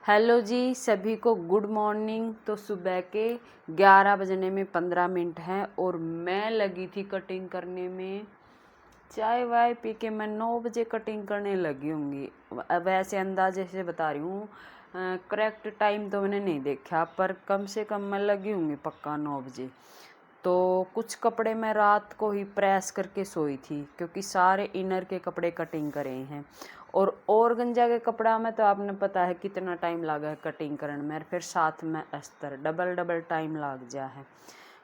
Hello जी, सभी को good morning. तो सुबह के 11 बजने में 15 मिनट हैं और मैं लगी थी कटिंग करने में। चाय वाय पी के मैं 9 बजे कटिंग करने लगी होंगी। वैसे अंदाजे से बता रही हूँ, करेक्ट टाइम तो मैंने नहीं देखा, पर कम से कम मैं लगी होंगी पक्का 9 बजे। तो कुछ कपड़े मैं रात को ही प्रेस करके सोई थी, क्योंकि सारे इनर के कपड़े कटिंग करे हैं। और गंजा के कपड़ा में तो आपने पता है कितना टाइम लगा है कटिंग करने में, फिर साथ में अस्तर डबल टाइम लग जा है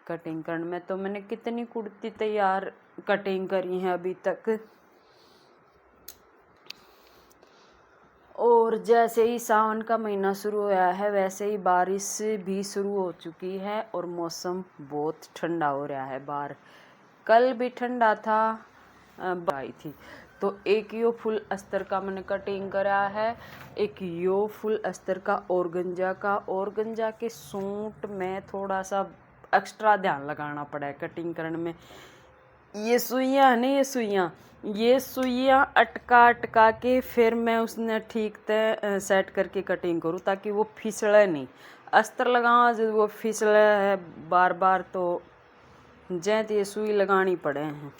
कटिंग करने में। तो मैंने कितनी कुर्ती तैयार कटिंग करी है अभी तक। और जैसे ही सावन का महीना शुरू हुआ है वैसे ही बारिश भी शुरू हो चुकी है और मौसम बहुत ठंडा हो रहा है बाहर। कल भी ठंडा था, आई थी। तो एक यो फुल अस्तर का मैंने कटिंग करा है, एक यो फुल अस्तर का और गंजा के सूट में थोड़ा सा एक्स्ट्रा ध्यान लगाना पड़ा है कटिंग करने में। ये सुइयाँ है ना, ये सुइयाँ अटका के फिर मैं उसने ठीक से सेट करके कटिंग करूँ ताकि वो फिसले नहीं। अस्तर लगाओ जब वो फिसले है बार बार, तो जैसे ये सुई लगानी पड़े हैं।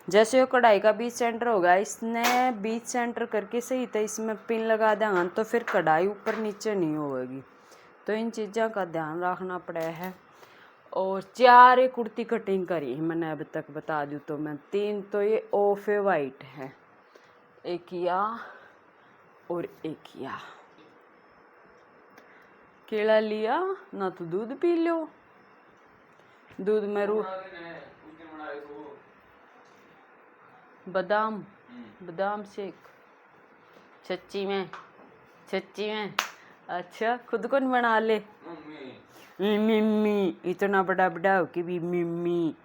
जैसे वो कढ़ाई का बीच सेंटर होगा, इसने बीच सेंटर करके सही तो इसमें पिन लगा देंगे तो फिर कढ़ाई ऊपर नीचे नहीं होगी। तो इन चीज़ों का ध्यान रखना पड़ा है। और 4 कुर्ती कटिंग करी है मैंने अब तक, बता दूँ तो मैं 3 तो ये ऑफ वाइट है, एक या और एक या। केला लिया ना तो दूध पी लो, दूध में रू बादाम शेक। सच्ची में अच्छा, खुद को नहीं बना ले मिम्मी इतना बड़ा हो कि भी मिम्मी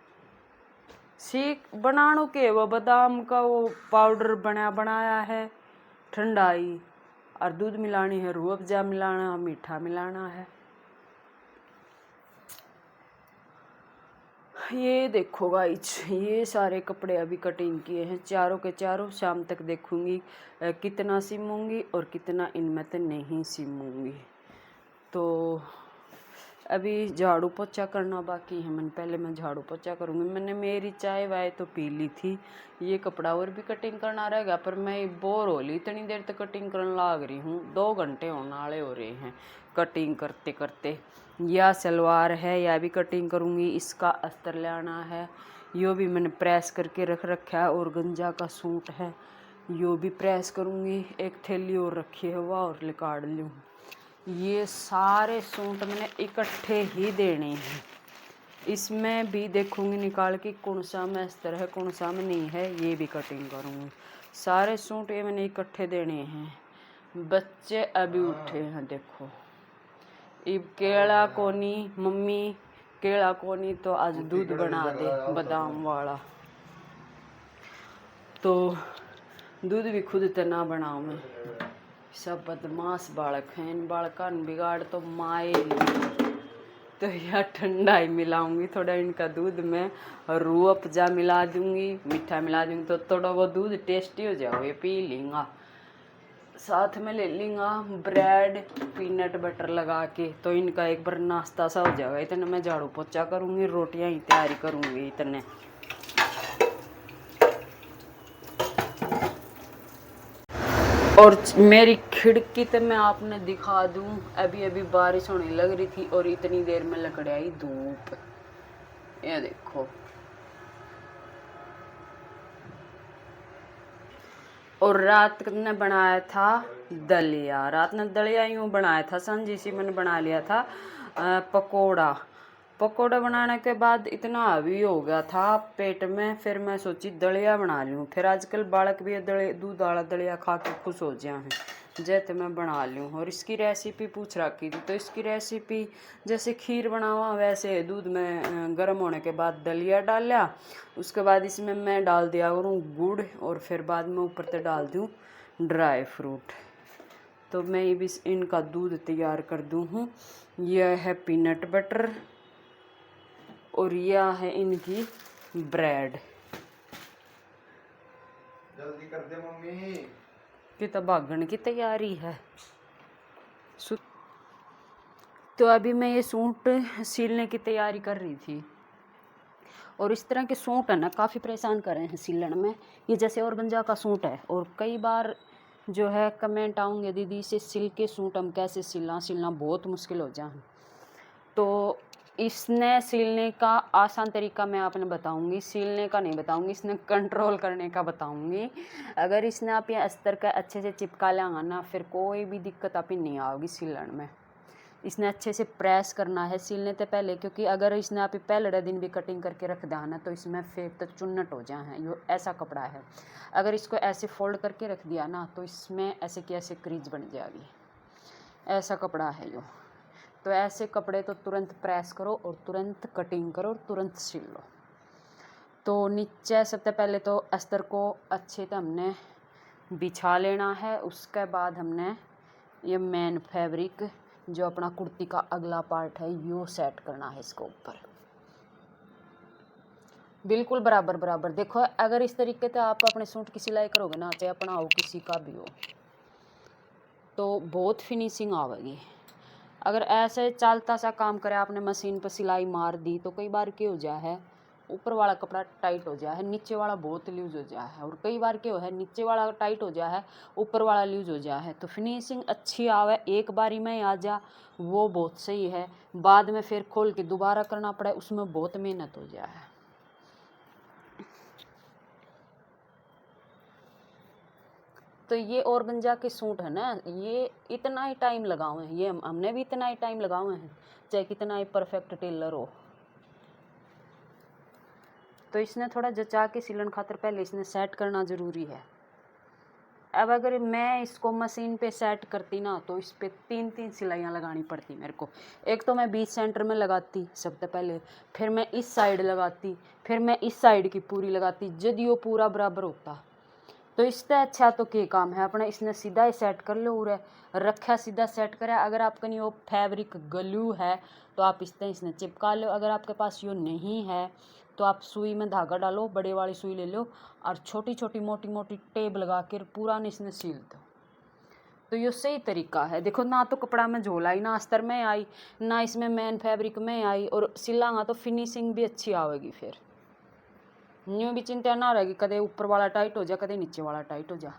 शेक बनानो के। वो बादाम का वो पाउडर बनाया है, ठंडाई और दूध मिलानी है, रूह अफ़ज़ा मिलाना, मीठा मिलाना है। ये देखो गाइस, ये सारे कपड़े अभी कटिंग किए हैं, चारों के चारों। शाम तक देखूंगी कितना सिमूंगी और कितना इनमें से नहीं सिमूंगी। तो अभी झाड़ू पोछा करना बाकी है। पहले मैं झाड़ू पोछा करूँगी। मैंने मेरी चाय वाय तो पी ली थी, ये कपड़ा और भी कटिंग करना रहेगा, पर मैं बोर हो ली, इतनी देर तक कटिंग करने लग रही हूँ। 2 घंटे होने वाले हो रहे हैं कटिंग करते करते। यह सलवार है, यह भी कटिंग करूँगी, इसका अस्तर लेना है, यो भी मैंने प्रेस करके रख रखा है। और गंजा का सूट है, यो भी प्रेस करूँगी। एक थैली और रखी है वह और निकाल लूँ। ये सारे सूट मैंने इकट्ठे ही देने हैं। इसमें भी देखूंगी निकाल के कौन सा में अस्तर है कौन सा में नहीं है, ये भी कटिंग करूँगी। सारे सूट ये मैंने इकट्ठे देने हैं। बच्चे अभी उठे हैं, देखो इब केला कोनी मम्मी, केला कोनी तो आज दूध बना दे बादाम वाला। तो दूध भी खुद तना बनाऊँ मैं। सब बदमाश बालक हैं, इन बालका बिगाड़ तो माए नहीं। तो यह ठंडा ही मिलाऊंगी थोड़ा इनका दूध में, और रूह अफ़ज़ा मिला दूंगी, मीठा मिला दूंगी, तो थोड़ा वो दूध टेस्टी हो जाओ, ये पी लेंगा। साथ में ले लेंगा ब्रेड पीनट बटर लगा के, तो इनका एक बार नाश्ता सा हो जाएगा। इतने मैं झाड़ू पोछा करूँगी, रोटियाँ ही तैयारी करूँगी इतने। और मेरी खिड़की तो मैं आपने दिखा दूं, अभी अभी बारिश होने लग रही थी और इतनी देर में लग आई धूप। ये देखो, और रात ने बनाया था दलिया। रात ने दलिया यूँ बनाया था, संजी सी मैंने बना लिया था पकोड़ा बनाने के बाद इतना हावी हो गया था पेट में, फिर मैं सोची दलिया बना लूँ। फिर आजकल बालक भी दूध वाला दलिया खा के खुश हो जाए हैं, जैसे मैं बना लूँ। और इसकी रेसिपी पूछ रखी थी, तो इसकी रेसिपी जैसे खीर बनावा वैसे दूध में गर्म होने के बाद दलिया डाला, उसके बाद इसमें मैं डाल दिया करूँ गुड़, और फिर बाद में ऊपर से डाल दूँ ड्राई फ्रूट। तो मैं ये भी इनका दूध तैयार कर दूँ हूँ। यह है पीनट बटर और यह है इनकी ब्रेड। जल्दी कर दे मम्मी, कि तो भागने की तैयारी है। तो अभी मैं ये सूट सिलने की तैयारी कर रही थी, और इस तरह के सूट है ना काफ़ी परेशान कर रहे हैं सिलने में। ये जैसे ऑर्गेन्जा का सूट है, और कई बार जो है कमेंट आऊँगे, दीदी से सिल के सूट हम कैसे सिलना बहुत मुश्किल हो जाए। तो इसने सिलने का आसान तरीका मैं आपने बताऊंगी, सिलने का नहीं बताऊंगी, इसने कंट्रोल करने का बताऊंगी। अगर इसने आप ये अस्तर का अच्छे से चिपका लेंगे ना, फिर कोई भी दिक्कत आप नहीं आओगी सिलन में। इसने अच्छे से प्रेस करना है सिलने से पहले, क्योंकि अगर इसने आप पहले दिन भी कटिंग करके रख दिया ना, तो इसमें फिर तो चुन्नट हो जाए हैं। यो ऐसा कपड़ा है, अगर इसको ऐसे फोल्ड करके रख दिया ना, तो इसमें ऐसे की ऐसे क्रीज बन जाएगी। ऐसा कपड़ा है यो। तो ऐसे कपड़े तो तुरंत प्रेस करो और तुरंत कटिंग करो और तुरंत सिल लो। तो नीचे सबसे पहले तो अस्तर को अच्छे से हमने बिछा लेना है। उसके बाद हमने ये मेन फैब्रिक जो अपना कुर्ती का अगला पार्ट है, यो सेट करना है इसके ऊपर, बिल्कुल बराबर बराबर। देखो, अगर इस तरीके से आप अपने सूट की सिलाई करोगे ना, चाहे अपना हो किसी का भी हो, तो बहुत फिनिशिंग आवेगी। अगर ऐसे चालता सा काम करे, आपने मशीन पर सिलाई मार दी, तो कई बार क्या हो जाए है, ऊपर वाला कपड़ा टाइट हो जाए है, नीचे वाला बहुत लूज हो जाए है। और कई बार क्या हो है, नीचे वाला टाइट हो जाए है, ऊपर वाला लूज हो जाए है। तो फिनिशिंग अच्छी आवे, एक बारी में आ जा वो बहुत सही है। बाद में फिर खोल के दोबारा करना पड़े, उसमें बहुत मेहनत हो जाए है। तो ये ऑर्गेन्जा के सूट है ना, ये इतना ही टाइम लगाए हैं, ये हमने भी इतना ही टाइम लगाए हैं, चाहे कितना ही परफेक्ट टेलर हो। तो इसने थोड़ा जचा के सिलन खातर पहले इसने सेट करना ज़रूरी है। अब अगर मैं इसको मशीन पे सेट करती ना, तो इस पर 3-3 सिलाइयाँ लगानी पड़ती मेरे को। एक तो मैं बीच सेंटर में लगाती सबसे पहले, फिर मैं इस साइड लगाती, फिर मैं इस साइड की पूरी लगाती, यदि वो पूरा बराबर होता। तो इससे अच्छा तो क्या काम है अपना, इसने सीधा ही सेट कर लो, उरे रखा सीधा सेट करे। अगर आपका नहीं वो फैब्रिक ग्लू है, तो आप इसने चिपका लो। अगर आपके पास यो नहीं है, तो आप सुई में धागा डालो, बड़े वाली सुई ले लो, और छोटी छोटी मोटी मोटी टेप लगा कर पूरा इसने सील दो। तो ये सही तरीका है। देखो, ना तो कपड़ा में झोल आई, ना अस्तर में आई, ना इसमें मेन फैब्रिक में आई, और सिलांगा तो फिनिशिंग भी अच्छी आवेगी। फिर न्यू भी चिंता ना रहेगी, कदे ऊपर वाला टाइट हो जा, कदे नीचे वाला टाइट हो जा।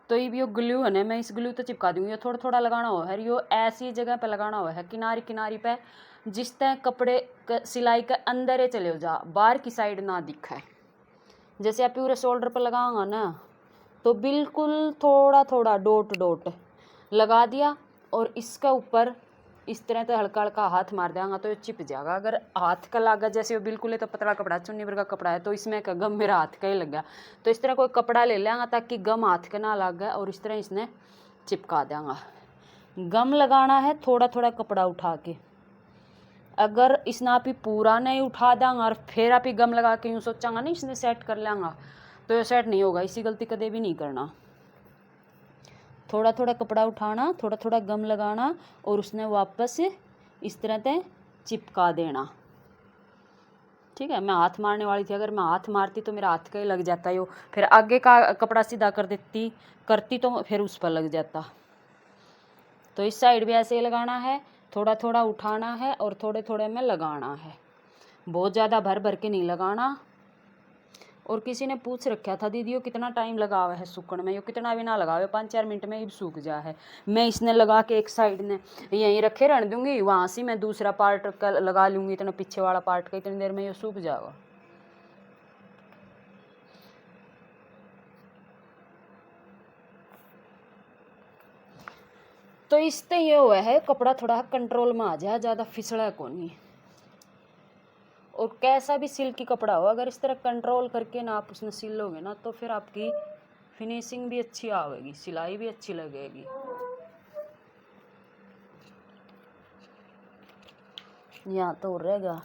तो ये भी यो ग्लू है ना, मैं इस ग्लू तो चिपका दूंगी। ये थोड़ा थोड़ा लगाना हुआ है, यो ऐसी जगह पे लगाना हुआ है, किनारी किनारी पे, जिस तरह कपड़े सिलाई के अंदर ही चले जा, बाहर की साइड ना दिखा है। जैसे आप पूरे शोल्डर पर लगाऊंगा ना, तो बिल्कुल थोड़ा थोड़ा डॉट डॉट लगा दिया, और इसके ऊपर इस तरह से हल्का हल्का हाथ मार देंगे तो ये चिप जाएगा। अगर हाथ का लागा, जैसे वो बिल्कुल है तो पतला कपड़ा, चुन्नी भर का कपड़ा है, तो इसमें का गम मेरा हाथ का ही लग गया, तो इस तरह कोई कपड़ा ले लेंगे ताकि गम हाथ के ना लग गया, और इस तरह इसने चिपका देंगे। गम लगाना है थोड़ा थोड़ा कपड़ा उठा के। अगर इसने आप ही पूरा नहीं उठा देंगे और फिर आप ही गम लगा के यूँ सोचांगा नहीं इसने सेट कर लेंगा, तो ये सेट नहीं होगा। इसी गलती कदे भी नहीं करना। थोड़ा थोड़ा कपड़ा उठाना, थोड़ा थोड़ा गम लगाना, और उसने वापस इस तरह से चिपका देना। ठीक है, मैं हाथ मारने वाली थी, अगर मैं हाथ मारती तो मेरा हाथ का ही लग जाता है, फिर आगे का कपड़ा सीधा कर देती करती तो फिर उस पर लग जाता। तो इस साइड भी ऐसे ही लगाना है, थोड़ा थोड़ा उठाना है और थोड़े थोड़े में लगाना है, बहुत ज़्यादा भर भर के नहीं लगाना। और किसी ने पूछ रखा था, दीदी यो कितना टाइम लगा हुआ है सूखण में? यो कितना भी ना लगा हुआ, 5-4 मिनट में ही सूख जा है। मैं इसने लगा के एक साइड ने यहीं रखे रहने दूंगी, वहाँ से मैं दूसरा पार्ट का लगा लूँगी, इतना पीछे वाला पार्ट का, इतनी देर में ये सूख जाएगा। तो इससे ये हुआ है कपड़ा थोड़ा कंट्रोल में आ जाए, ज़्यादा फिसला को नहीं। और कैसा भी सिल्की कपड़ा हो, अगर इस तरह कंट्रोल करके ना आप उसमें सिल लोगे ना, तो फिर आपकी फिनिशिंग भी अच्छी आवेगी, सिलाई भी अच्छी लगेगी। यहाँ तो रहेगा।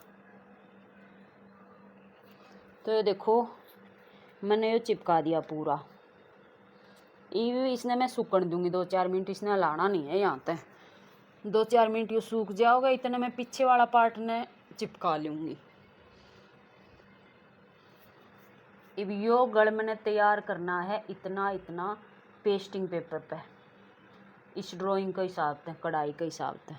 तो ये देखो, मैंने ये चिपका दिया पूरा। ये इसने मैं सूखण दूंगी 2-4 मिनट, इसने लाना नहीं है यहाँ तक। 2-4 मिनट ये सूख जाओगे, इतने में पीछे वाला पार्ट ने चिपका लूँगी। अब यो गढ़ मैंने तैयार करना है इतना इतना पेस्टिंग पेपर पे। इस ड्राइंग के हिसाब से, कढ़ाई के हिसाब से।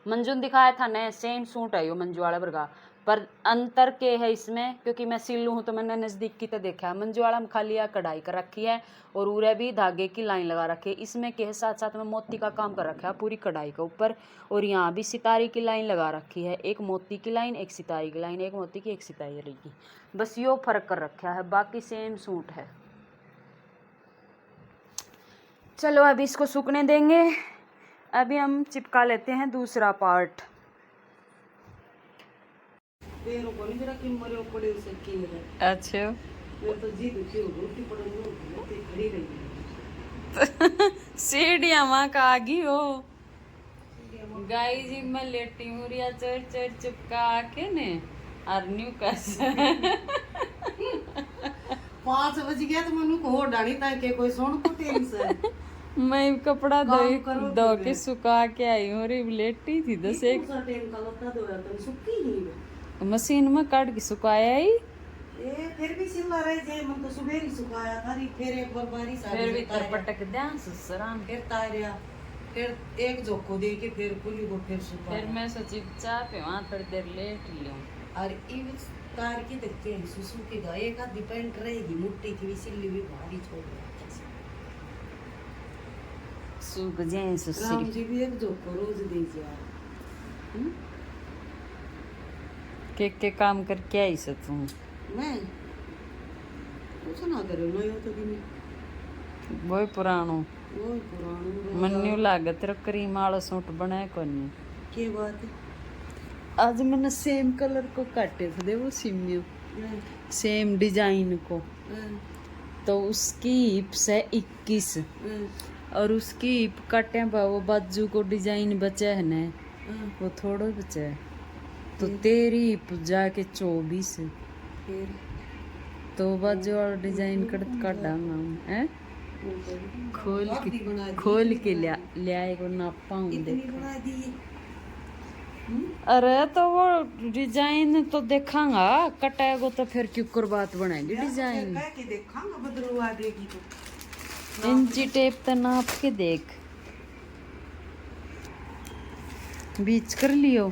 मंजू ने दिखाया था नया सेम सूट है यो मंजू वाला वर्गा, पर अंतर के है इसमें, क्योंकि मैं सिल्लू हूँ तो मैंने नज़दीक की तो देखा है। मंजू वाला में खाली कढ़ाई कर रखी है और उरे भी धागे की लाइन लगा रखी है। इसमें के साथ साथ में मोती का काम कर रखा है पूरी कढ़ाई के ऊपर, और यहाँ भी सितारे की लाइन लगा रखी है, एक मोती की लाइन एक सितारे की लाइन, एक मोती की एक सितारे की, बस यो फर्क कर रखा है, बाकी सेम सूट है। चलो अभी इसको सूखने देंगे, अभी हम चिपका लेते हैं दूसरा पार्ट। अच्छा सीढ़िया वहाँ का आ गई हो गाई जी, मैं लेटी हूँ रिया चढ़ चढ़ चिपका के ने अर्न्यू कैसे 5 बज गया तो मनु को डाली ताकि कोई सुन को टेंशन। मैं कपड़ा धो के सुखा के आई हूँ रे, लेटी थी 10 एक मशीन में काट के सुखाया ही, फिर भी सिला रहे थे, मन तो सुबह ही सुखाया था, फिर एक बार बारिश आ फिर भी पटक दिया ससुराल, फिर तारिया, फिर एक झोंको दे के फिर पुली को फिर सुखा, फिर मैं सोची चाह पे वहाँ थोड़ी देर लेट लूँ, और इस तार की देखते हैं सुसु की गाय एक आधी पैंट रहेगी मुट्ठी की, सिल्ली भी भारी छोड़ सूख जाए सुसरी। राम जी भी एक झोंको रोज दे जा के काम करके आई से तुम, मैं कुछ ना करो ना यो तो कि वो पुरानो वो पुरानो मन्यू लागत रो क्रीम वाला सूट बनाए कोनी के बात है? आज मैंने सेम कलर को काटे थे वो सिमियो, सेम डिजाइन को, तो उसकी हिप्स है 21 और उसकी हिप काटे वो बाजू को डिजाइन बचा है ना, वो थोड़ा बचा है, तो तेरी हिप जाके 24 तो बाजू वाला डिजाइन काटा है, खोल के ले आएगा नापा देख। अरे तो वो डिजाइन तो देखांगा, कटेगा तो फिर क्यों कर बात बनाएगी डिजाइन, इंची टेप तो नाप के देख, बीच कर लियो,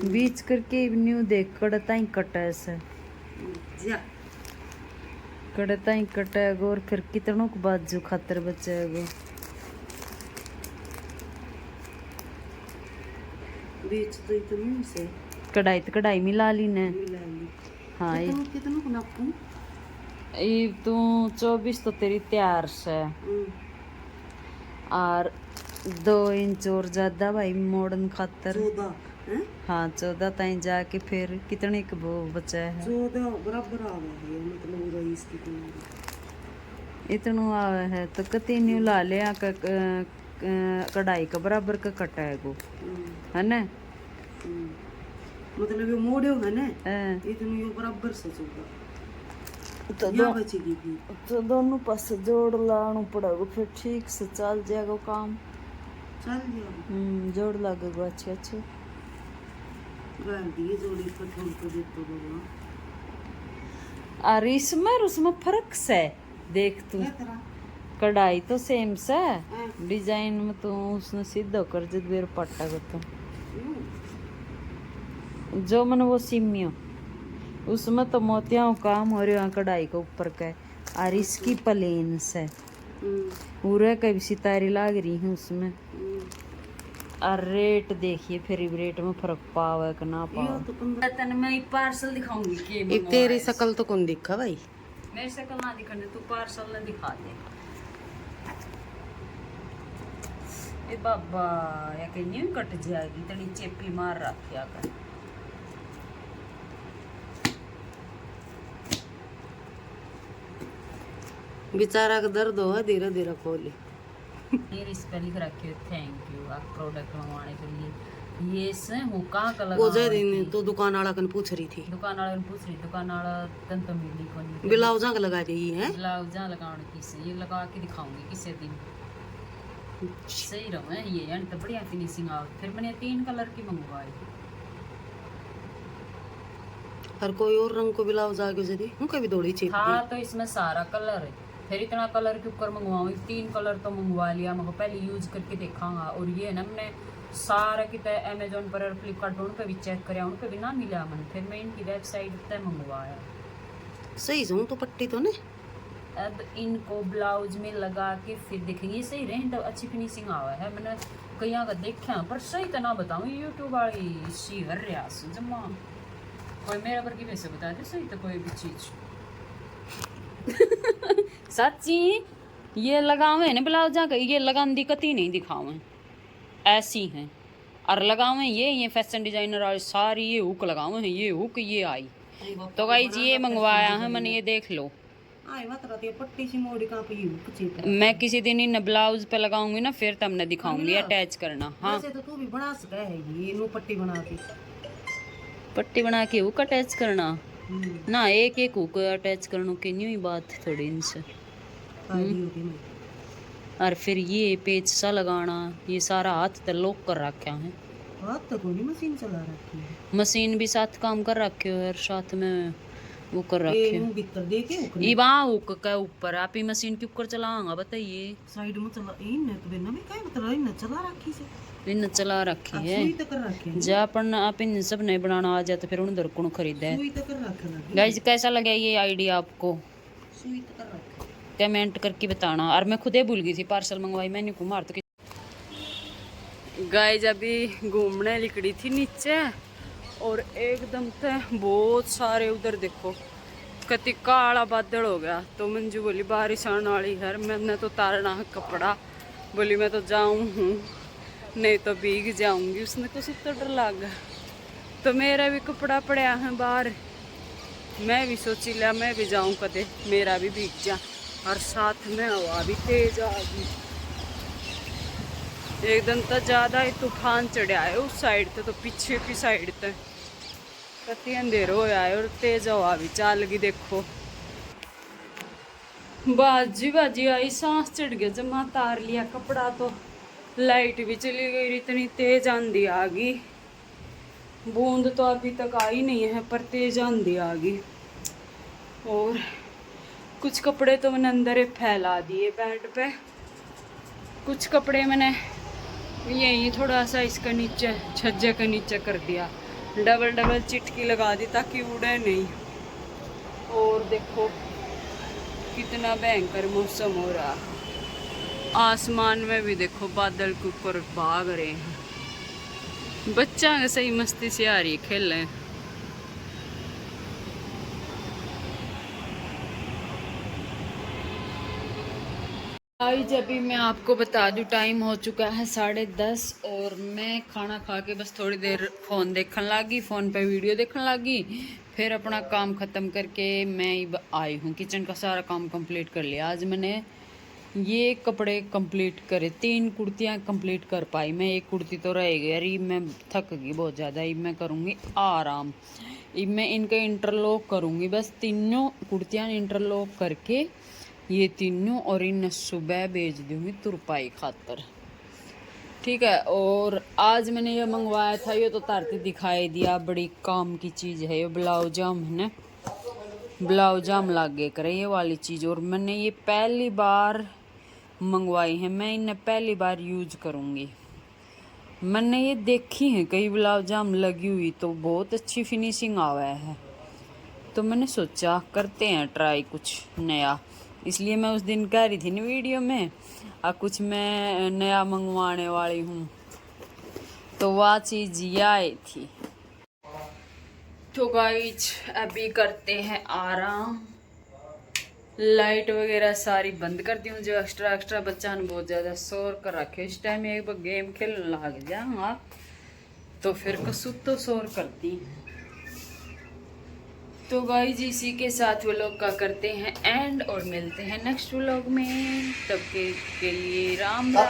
बीच करके न्यू देख कड़ता ही कटा ऐसे, कड़ता ही कटेगा और फिर कितनों को बाजू खातर बचेगा, बीच तो इतनी से कढ़ाई मिला ली ने, हाँ कितनों को नापूं? ये तू 24 तो तेरी तैयार से, और 2 इंच और ज्यादा भाई मॉडर्न खातर 14 हाँ 14 ताई जाके फिर कितने का वो बचा है, 14 बराबर आ गया है, मतलब 19 की इतना आवे है तो कति न्यू ला ले कढ़ाई का बराबर का कटा है वो है ना, मतलब ये मोड़े है ना इतने ये बराबर से चुका तो दोनों पास जोड़ लाना पड़ेगा फिर ठीक से चल जाएगा काम, चल जाएगा जोड़ लगेगा अच्छे अच्छे, जोड़ी कठोर को देते बाबा, और उसमें फर्क से देख तू, कढ़ाई तो सेम से डिजाइन में तो उसने सीधा कर जब बेर पट्टा को तो जो मन वो सिमियो उसमें तो मोतियां काम हो रहा कढ़ाई के ऊपर का, और इसकी प्लेन से पूरे का भी सितारी लाग रही है उसमें, और रेट देखिए फिर रेट में फर्क पावे कि ना पावे। तन मैं पार्सल दिखाऊंगी के तेरी शकल तो कौन दिखा भाई, मेरी शकल ना दिखाने तू पार्सल ना दिखा दे, ए बाबा या के न्यू कट जाएगी तनी चेपी मार रखिया कर, बेचारा का दर्द हो धीरे धीरे खोले, ये इस पे लिख रखे थैंक यू आप प्रोडक्ट मंगवाने के लिए, ये से हूँ कहाँ का लगा वो जा दिन तो दुकान वाला कन पूछ रही थी, दुकान वाले ने पूछ रही, दुकान वाला तन तो मिली कोनी, ब्लाउजा का लगा रही है, ब्लाउजा लगाने की से ये लगा के दिखाऊंगी किसी दिन, सही रहा है ये यानी तो बढ़िया फिनिशिंग आ, फिर मैंने 3 कलर की मंगवाई, और कोई और रंग को ब्लाउज आगे जदी हूं कभी दौड़ी चाहिए हाँ तो इसमें सारा कलर है, फिर इतना कलर क्यों कर मंगवाऊँ, 3 कलर तो मंगवा लिया, मैं पहले यूज करके देखांगा। और ये ना मैंने सारा कितना अमेजोन पर और फ्लिपकार्ट उन पे भी चेक कराया, उन पे भी ना मिला मन, फिर मैं इनकी वेबसाइट पे मंगवाया। सही जाऊँ तो पट्टी तो नहीं। अब इनको ब्लाउज में लगा के फिर देखेंगे सही रहे तो अच्छी फिनिशिंग आवा है। मैंने कहीं का देखा पर सही तो ना बताऊँ, यूट्यूब वाली सी कर रहा जमा कोई मेरा पर की वैसे बता दे सही तो कोई भी चीज सच्ची ये लगावे ना ब्लाउज जाकर ये लगान दिक्कत ही नहीं दिखावे ऐसी हैं। और लगावे ये फैशन डिजाइनर वाली सारी ये हुक लगावे हैं, ये हुक ये आई। तो गाइस ये मंगवाया है मैंने, ये देख लो। पट्टी सी मोड़ी का मैं किसी दिन इन ब्लाउज पे लगाऊंगी ना फिर तब मैं दिखाऊंगी अटैच करना। हाँ तो तू भी बना सका है ये नो पट्टी बना के हुक अटैच करना ना, एक एक हुक अटैच करने की नहीं बात थोड़ी इनसे। और फिर ये पेच सा लगाना, ये सारा हाथ तो लॉक कर रखा है, हाथ तो कोई मशीन चला रखी है, मशीन भी साथ काम कर रखे हो और साथ में वो कर रखे हो। भीतर देखे ये वहाँ हुक का ऊपर आप ही मशीन के ऊपर चलाऊंगा बताइए। साइड में चला इन तो बिना भी काय मतलब इन चला रखी से इन चला रखी है सुई तक रखे है जा अपन आप इन सब नहीं बनाना आ जाए तो फिर उन दर कौन खरीदा है। सुई तक रखे गाइस कैसा लगा ये आइडिया आपको, सुई तक रखे कमेंट करके बताना। और मैं खुद ही भूल गई थी पार्सल मंगवाई मैंने को मार तो। गाइस अभी घूमने निकली थी नीचे और एकदम से बहुत सारे उधर देखो कति काला बादल हो गया। तो मंजू बोली बारिश आने वाली है, मैंने तो तारना है कपड़ा, बोली मैं तो जाऊँ हूँ नहीं तो भीग जाऊंगी। उसने कुछ तो डर लगा तो मेरा भी कपड़ा पड़ा है बाहर, मैं भी सोची लिया मैं भी जाऊँ कदे मेरा भी भीग जा। और साथ में हवा भी तेज आ गई एकदम तो ज़्यादा ही तूफान चढ़ा है उस साइड तो पीछे की साइड तक कति अंधेर हो है और तेज हवा भी चल गई। देखो बाजी बाजी आई, सांस चढ़ गया जमा तार लिया कपड़ा तो लाइट भी चली गई, इतनी तेज आंधी आ गई। बूंद तो अभी तक आई नहीं है पर तेज आंधी आ गई। और कुछ कपड़े तो मैंने अंदर ही फैला दिए बेड पे, कुछ कपड़े मैंने यही थोड़ा सा इसका नीचे छज्जे के नीचे कर दिया, डबल डबल चिटकी लगा दी ताकि उड़े नहीं। और देखो कितना भयंकर मौसम हो रहा, आसमान में भी देखो बादल के ऊपर भाग रहे हैं। बच्चा सही मस्ती से आ रही है खेल रहे हैं। आज अभी मैं आपको बता दूं टाइम हो चुका है 10:30 और मैं खाना खा के बस थोड़ी देर फ़ोन देखने लगी, फ़ोन पे वीडियो देखने लगी, फिर अपना काम ख़त्म करके मैं आई हूँ। किचन का सारा काम कंप्लीट कर लिया। आज मैंने ये कपड़े कंप्लीट करे, 3 कुर्तियाँ कंप्लीट कर पाई मैं, एक कुर्ती तो रह गई। अरे मैं थक गई बहुत ज़्यादा, अब मैं करूँगी आराम, अब मैं इनके इंटरलॉक करूँगी बस, तीनों कुर्तियाँ इंटरलॉक करके ये तीनों और इन सुबह भेज दूँगी तुरपाई खातर, ठीक है। और आज मैंने ये मंगवाया था, ये तो तारते दिखाई दिया, बड़ी काम की चीज़ है ये ब्लाउज जाम है ना, ब्लाउज जाम लागे करे ये वाली चीज़। और मैंने ये पहली बार मंगवाई है, मैं इन्हें पहली बार यूज करूँगी। मैंने ये देखी है कई ब्लाउज जाम लगी हुई तो बहुत अच्छी फिनिशिंग आवा है, तो मैंने सोचा करते हैं ट्राई कुछ नया, इसलिए मैं उस दिन कह रही थी ना वीडियो में कुछ मैं नया मंगवाने वाली हूँ, तो वह चीज़ ये आई थी। तो गाइस अभी करते हैं आराम, लाइट वगैरह सारी बंद कर दी हूँ, जो एक्स्ट्रा बच्चा ने बहुत ज़्यादा शोर कर रखे। इस टाइम एक बार गेम खेलने लग जाऊँगा तो फिर कसुत तो शोर करती हैं। तो गाइस इसी के साथ व्लॉग का करते हैं एंड और मिलते हैं नेक्स्ट व्लॉग में, तब के लिए राम राम।